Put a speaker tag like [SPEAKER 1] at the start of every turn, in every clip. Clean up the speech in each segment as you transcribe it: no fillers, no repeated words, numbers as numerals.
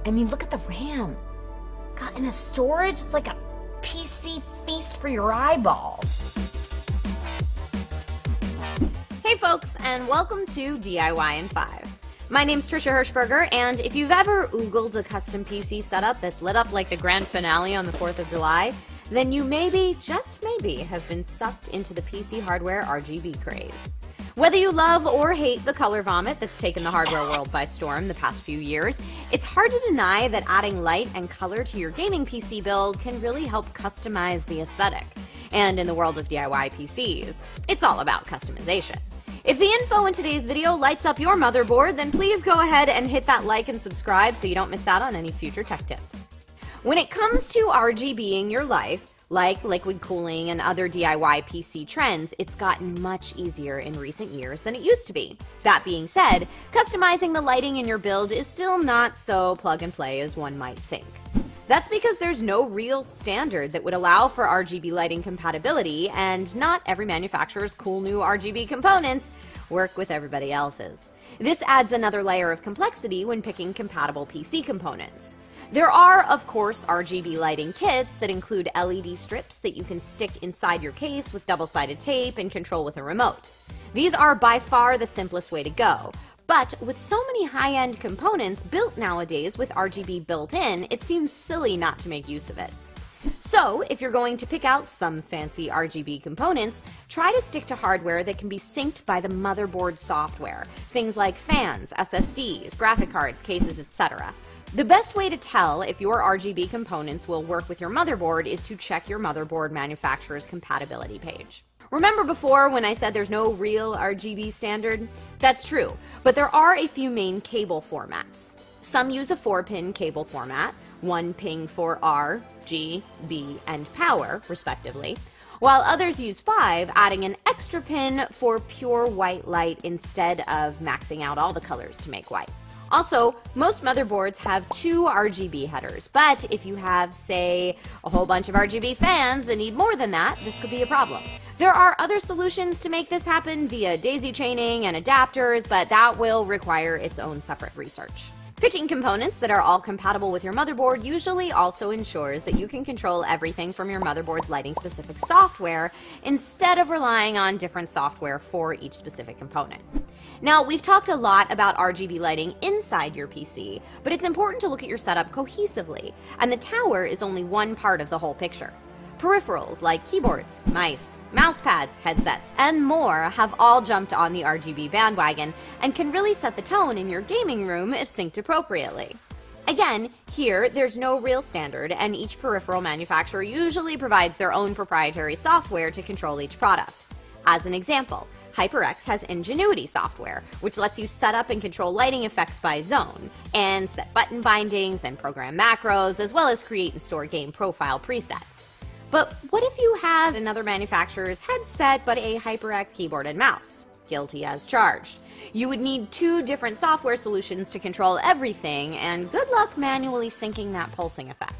[SPEAKER 1] I mean, look at the RAM. God, and the storage, it's like a PC feast for your eyeballs.
[SPEAKER 2] Hey folks, and welcome to DIY in 5. My name's Trisha Hirschberger, and if you've ever oogled a custom PC setup that's lit up like the grand finale on the 4th of July, then you maybe, just maybe, have been sucked into the PC hardware RGB craze. Whether you love or hate the color vomit that's taken the hardware world by storm the past few years, it's hard to deny that adding light and color to your gaming PC build can really help customize the aesthetic. And in the world of DIY PCs, it's all about customization. If the info in today's video lights up your motherboard, then please go ahead and hit that like and subscribe so you don't miss out on any future tech tips. When it comes to RGBing your life, like liquid cooling and other DIY PC trends, it's gotten much easier in recent years than it used to be. That being said, customizing the lighting in your build is still not so plug and play as one might think. That's because there's no real standard that would allow for RGB lighting compatibility, and not every manufacturer's cool new RGB components work with everybody else's. This adds another layer of complexity when picking compatible PC components. There are, of course, RGB lighting kits that include LED strips that you can stick inside your case with double-sided tape and control with a remote. These are by far the simplest way to go. But with so many high-end components built nowadays with RGB built in, it seems silly not to make use of it. So, if you're going to pick out some fancy RGB components, try to stick to hardware that can be synced by the motherboard software. Things like fans, SSDs, graphic cards, cases, etc. The best way to tell if your RGB components will work with your motherboard is to check your motherboard manufacturer's compatibility page. Remember before when I said there's no real RGB standard? That's true, but there are a few main cable formats. Some use a 4-pin cable format, one pin for R, G, B, and power, respectively, while others use 5, adding an extra pin for pure white light instead of maxing out all the colors to make white. Also, most motherboards have 2 RGB headers, but if you have, say, a whole bunch of RGB fans and need more than that, this could be a problem. There are other solutions to make this happen via daisy chaining and adapters, but that will require its own separate research. Picking components that are all compatible with your motherboard usually also ensures that you can control everything from your motherboard's lighting-specific software instead of relying on different software for each specific component. Now, we've talked a lot about RGB lighting inside your PC, but it's important to look at your setup cohesively, and the tower is only one part of the whole picture. Peripherals like keyboards, mice, mouse pads, headsets, and more have all jumped on the RGB bandwagon and can really set the tone in your gaming room if synced appropriately. Again, here there's no real standard, and each peripheral manufacturer usually provides their own proprietary software to control each product. As an example, HyperX has Ingenuity software, which lets you set up and control lighting effects by zone, and set button bindings and program macros, as well as create and store game profile presets. But what if you have another manufacturer's headset but a HyperX keyboard and mouse? Guilty as charged. You would need 2 different software solutions to control everything, and good luck manually syncing that pulsing effect.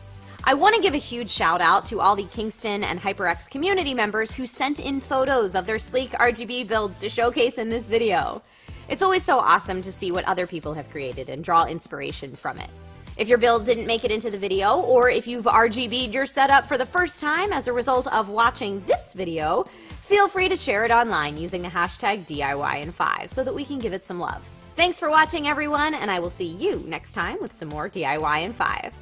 [SPEAKER 2] I want to give a huge shout out to all the Kingston and HyperX community members who sent in photos of their sleek RGB builds to showcase in this video. It's always so awesome to see what other people have created and draw inspiration from it. If your build didn't make it into the video, or if you've RGB'd your setup for the first time as a result of watching this video, feel free to share it online using the hashtag DIY in5 so that we can give it some love. Thanks for watching, everyone, and I will see you next time with some more DIY in 5.